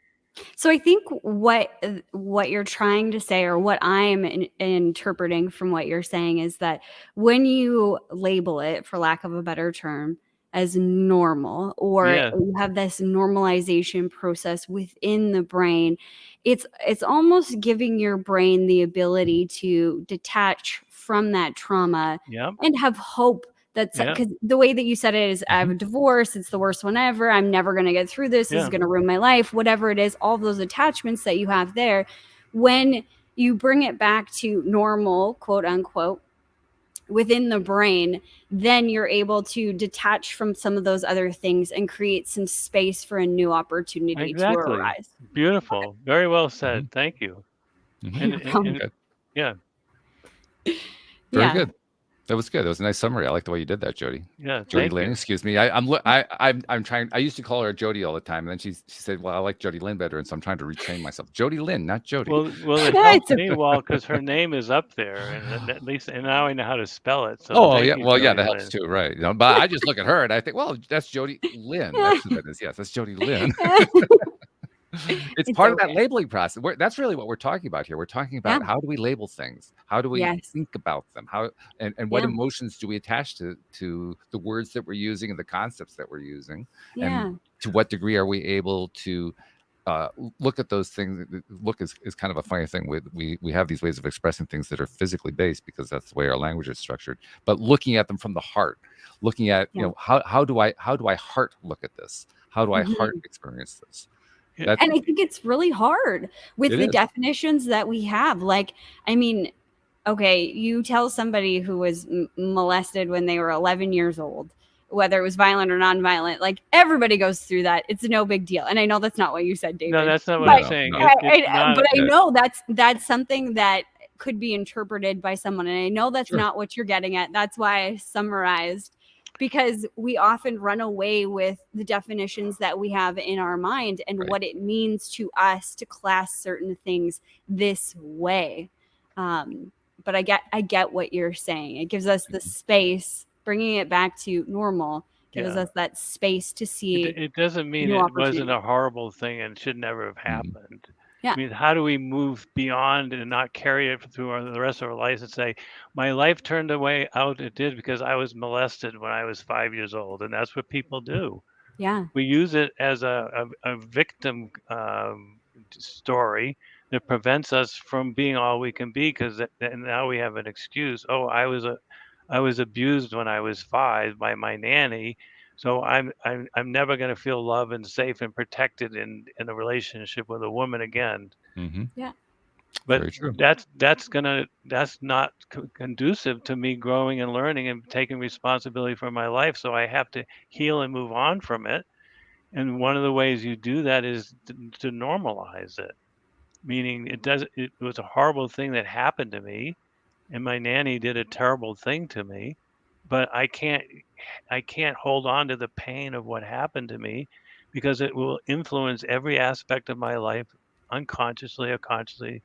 So I think what you're trying to say, or what I'm interpreting from what you're saying, is that when you label it, for lack of a better term, as normal, or Yeah, you have this normalization process within the brain, it's almost giving your brain the ability to detach from that trauma yeah, and have hope. That's yeah, because the way that you said it is, I have Mhm. a divorce. It's the worst one ever. I'm never going to get through this. This is yeah. going to ruin my life. Whatever it is, all those attachments that you have there, when you bring it back to normal, quote unquote, within the brain, then you're able to detach from some of those other things and create some space for a new opportunity to Exactly. arise. Beautiful. Very well said. Mhm. Thank you. Mhm. And, No and, problem. and Good. yeah, Very Yeah. good. That was good. That was a nice summary. I like the way you did that, Jody. yeah. Jody Thank Lynn, you. excuse me. I'm trying. I used to call her Jody all the time, and then she said, "Well, I like Jody Lynn better," and so I'm trying to retrain myself. Jody Lynn, not Jody. Well, it helps It's me, Walt, because her name is up there, and at least and now I know how to spell it. So Oh thank yeah, you, well yeah, Jody that helps Lynn. too, right? But I just look at her and I think, well, that's Jody Lynn. That's who that is. Yes, that's Jody Lynn. It's it's part of that okay. labeling process. That's really what we're talking about here. We're talking Yeah. about how do we label things? How do we Yes. think about them? How and what Yeah. emotions do we attach to the words that we're using and the concepts that we're using? And Yeah. to what degree are we able to look at those things? Look is kind of a funny thing. We have these ways of expressing things that are physically based because that's the way our language is structured. But looking at them from the heart, looking at Yeah. how do I heart look at this? How do I heart Mhm. experience this? Yeah, That And I think it's really hard with it the is. definitions that we have. Like, I mean, okay, you tell somebody who was molested when they were 11 years old, whether it was violent or nonviolent, like everybody goes through that. It's no big deal. And I know that's not what you said, no, David, that's not what I'm but No, saying. no. It's not. but I Yeah, know that's something that could be interpreted by someone. And I know that's sure. not what you're getting at. That's why I summarized, because we often run away with the definitions that we have in our mind and Right. what it means to us to class certain things this way. But I get what you're saying. It gives us the space, bringing it back to normal, gives Yeah. us that space to see It doesn't mean new it wasn't opportunities. a horrible thing and should never have Mhm. happened. Yeah. I mean, how do we move beyond and not carry it through the rest of our lives and say, my life turned away out it did because I was molested when I was 5 years old, and that's what people do. Yeah. We use it as a victim story that prevents us from being all we can be, because now we have an excuse. Oh, I was abused when I was 5 by my nanny, so I'm never going to feel loved and safe and protected in a relationship with a woman again. Mm-hmm. Yeah. But Very true. that's not conducive to me growing and learning and taking responsibility for my life. So I have to heal and move on from it. And one of the ways you do that is to normalize it, meaning it was a horrible thing that happened to me, and my nanny did a terrible thing to me, but I can't hold on to the pain of what happened to me, because it will influence every aspect of my life, unconsciously or consciously,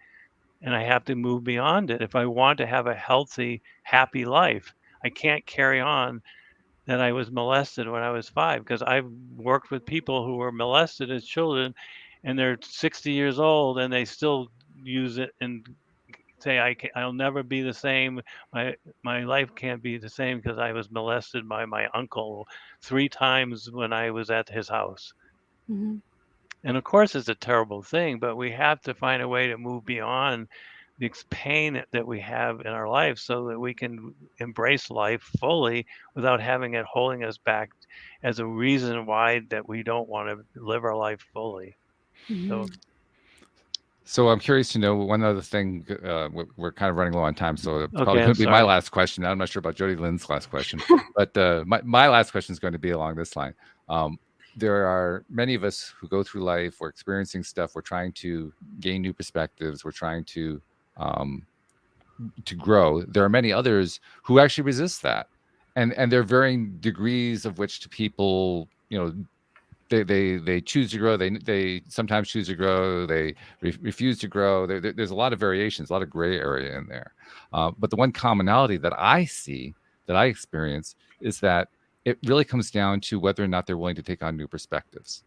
and I have to move beyond it if I want to have a healthy, happy life. I can't carry on that I was molested when I was 5, because I've worked with people who were molested as children, and they're 60 years old and they still use it and say, I'll never be the same. My life can't be the same because I was molested by my uncle 3 times when I was at his house. Mm-hmm. And of course, it's a terrible thing, but we have to find a way to move beyond the pain that we have in our life so that we can embrace life fully without having it holding us back as a reason why that we don't want to live our life fully. So, So I'm curious to know one other thing. We're kind of running low on time, so it's probably okay, going I'm to be my sorry. last question. I'm not sure about Jody Lynn's last question, but my last question is going to be along this line. There are many of us who go through life. We're experiencing stuff. We're trying to gain new perspectives. We're trying to grow. There are many others who actually resist that, and there are varying degrees of which to people, they choose to grow. They sometimes choose to grow. They refuse to grow. There's a lot of variations, a lot of gray area in there. But the one commonality that I see, that I experience, is that it really comes down to whether or not they're willing to take on new perspectives.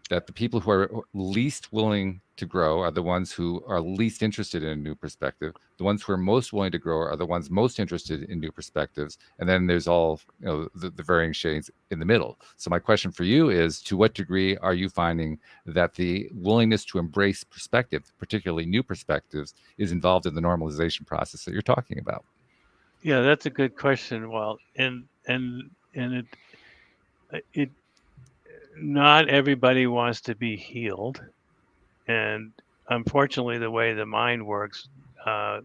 That the people who are least willing to grow are the ones who are least interested in a new perspective. The ones who are most willing to grow are the ones most interested in new perspectives. And then there's all, the varying shades in the middle. So my question for you is, to what degree are you finding that the willingness to embrace perspective, particularly new perspectives, is involved in the normalization process that you're talking about? Yeah, that's a good question. Well, and it not everybody wants to be healed, and unfortunately, the way the mind works,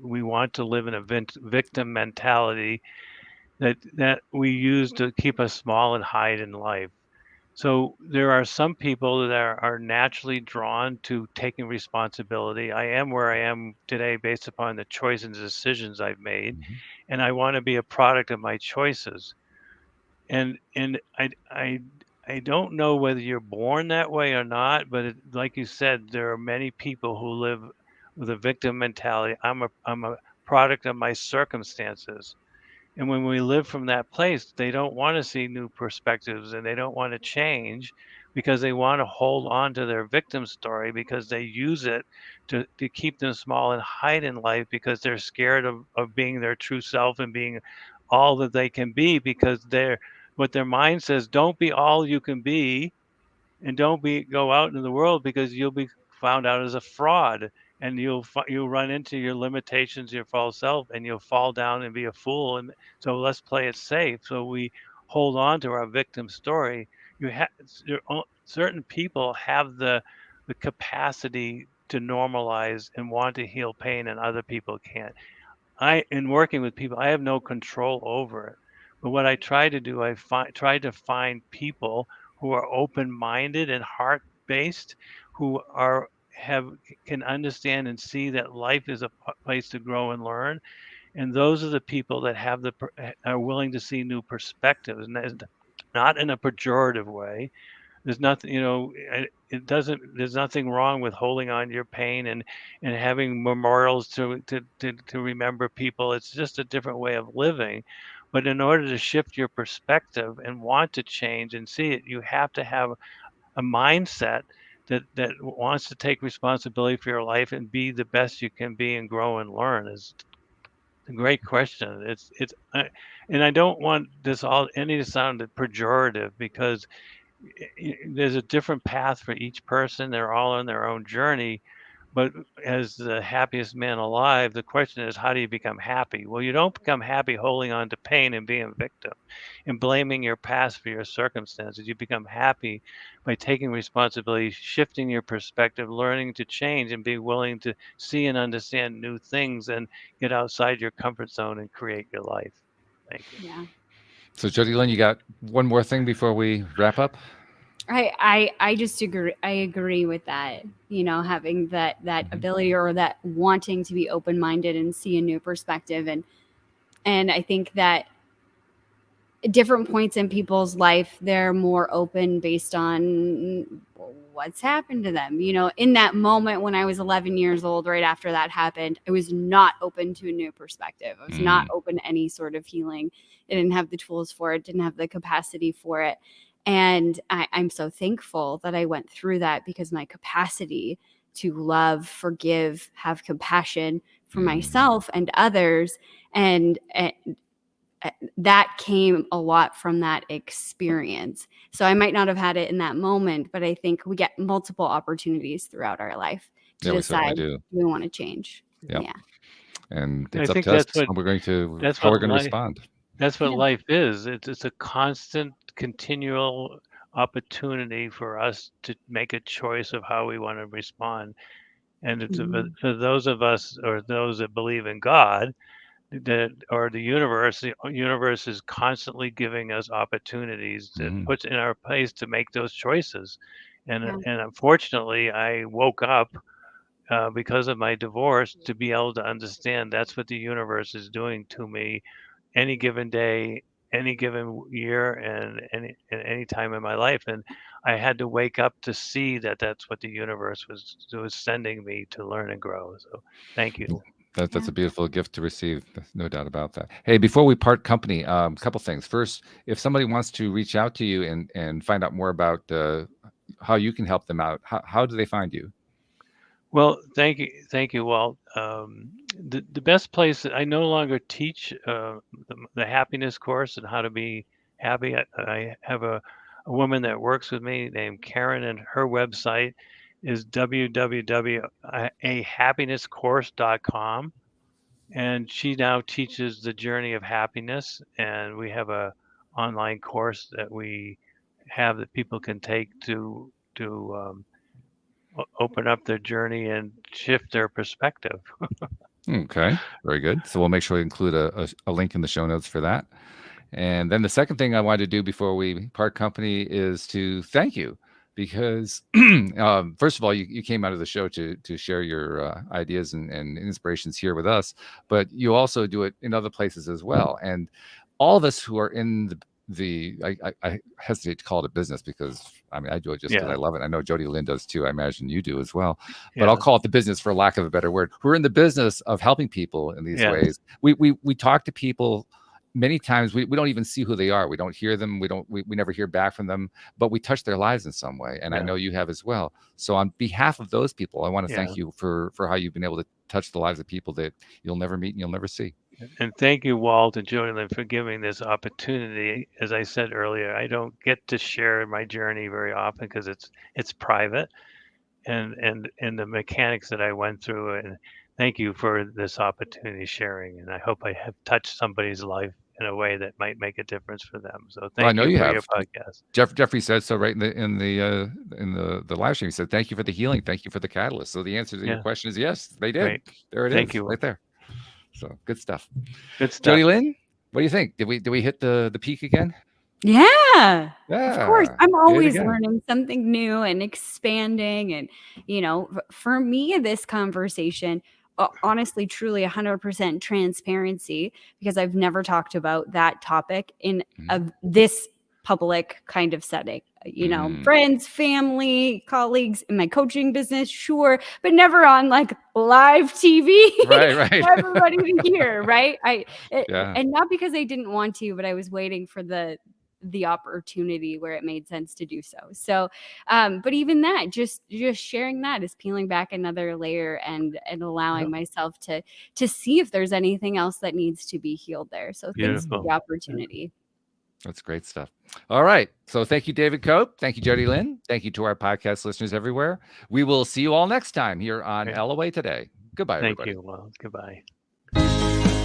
we want to live in a victim mentality that we use to keep us small and hide in life. So there are some people that are naturally drawn to taking responsibility. I am where I am today based upon the choices and decisions I've made, Mhm. and I want to be a product of my choices. And I don't know whether you're born that way or not, but like you said, there are many people who live with a victim mentality. I'm a product of my circumstances. And when we live from that place, they don't want to see new perspectives and they don't want to change, because they want to hold on to their victim story, because they use it to keep them small and hide in life, because they're scared of being their true self and being all that they can be, because what their mind says, don't be all you can be, and don't go out in the world, because you'll be found out as a fraud, and you'll run into your limitations, your false self, and you'll fall down and be a fool. And so let's play it safe. So we hold on to our victim story. You have certain people have the capacity to normalize and want to heal pain, and other people can't. In working with people, I have no control over it. But what I try to do, try to find people who are open-minded and heart-based, who have can understand and see that life is a place to grow and learn. And those are the people that are willing to see new perspectives, and that is not in a pejorative way. There's nothing, it doesn't. There's nothing wrong with holding on to your pain and having memorials to remember people. It's just a different way of living. But in order to shift your perspective and want to change and see it, you have to have a mindset that wants to take responsibility for your life and be the best you can be and grow and learn. Is a great question. And I don't want any to sound pejorative, because there's a different path for each person. They're all on their own journey. But as the happiest man alive, the question is, how do you become happy? Well, you don't become happy holding on to pain and being a victim and blaming your past for your circumstances. You become happy by taking responsibility, shifting your perspective, learning to change, and be willing to see and understand new things and get outside your comfort zone and create your life. Thank you. Yeah. So Jody Lynn, you got one more thing before we wrap up? I just agree. I agree with that. Having that ability or that wanting to be open-minded and see a new perspective, and I think that at different points in people's life, they're more open based on what's happened to them. In that moment when I was 11 years old, right after that happened, I was not open to a new perspective. I was not open to any sort of healing. I didn't have the tools for it, didn't have the capacity for it. And I'm so thankful that I went through that, because my capacity to love, forgive, have compassion for myself and others, and that came a lot from that experience. So I might not have had it in that moment, but I think we get multiple opportunities throughout our life to decide do. we want to change. Yep. Yeah. And I it's up think to us that's what how we're going to life. respond. That's what Yeah. life is. It's a constant, continual opportunity for us to make a choice of how we want to respond. And it's for those of us, or those that believe in God, or the universe is constantly giving us opportunities that puts in our place to make those choices. And unfortunately, I woke up because of my divorce to be able to understand that's what the universe is doing to me any given day, any given year, and any time in my life. And I had to wake up to see that that's what the universe was sending me to learn and grow. So thank you. That's a beautiful gift to receive. No doubt about that. Hey, before we part company, a couple things. First, if somebody wants to reach out to you and find out more about how you can help them out, how do they find you? Well, thank you, Walt. The best place, I no longer teach the happiness course and how to be happy. I have a woman that works with me named Karen, and her website is www.ahappinesscourse.com, and she now teaches the journey of happiness, and we have a online course that we have that people can take to open up their journey and shift their perspective. Okay, very good. So we'll make sure we include a link in the show notes for that. And then the second thing I wanted to do before we part company is to thank you, because first of all, you came out of the show to share your ideas and inspirations here with us, but you also do it in other places as well. And all of us who are in I hesitate to call it a business, because I mean, I do it just because I love it. I know Jody Lynn does too. I imagine you do as well. But I'll call it the business for lack of a better word. We're in the business of helping people in these ways. We talk to people. Many times we don't even see who they are. We don't hear them. We never hear back from them, but we touch their lives in some way. And I know you have as well. So on behalf of those people, I want to thank you for how you've been able to touch the lives of people that you'll never meet and you'll never see. And thank you, Walt and Jody, for giving this opportunity. As I said earlier, I don't get to share my journey very often because it's private, and the mechanics that I went through. And thank you for this opportunity sharing. And I hope I have touched somebody's life in a way that might make a difference for them. So thank you for your podcast. Jeffrey said so right in the live stream. He said, "Thank you for the healing. Thank you for the catalyst." So the answer to your question is yes, they did. Great. There it Thank is, you. right there. So good stuff. Good stuff. Jody Lynn, what do you think? Did we hit the peak again? Yeah, of course. I'm always learning something new and expanding. And, for me, this conversation, honestly, truly 100% transparency, because I've never talked about that topic in this public kind of setting. Friends, family, colleagues in my coaching business, sure, but never on like live TV. Right. For everybody to hear, right? And not because I didn't want to, but I was waiting for the opportunity where it made sense to do so. So, but even that, just sharing that is peeling back another layer and allowing myself to see if there's anything else that needs to be healed there. So thanks for the opportunity. That's great stuff. All right. So thank you, David Cope. Thank you, Jody Lynn. Thank you to our podcast listeners everywhere. We will see you all next time here on Okay. LOA Today. Goodbye, Thank everybody. you. Well, goodbye.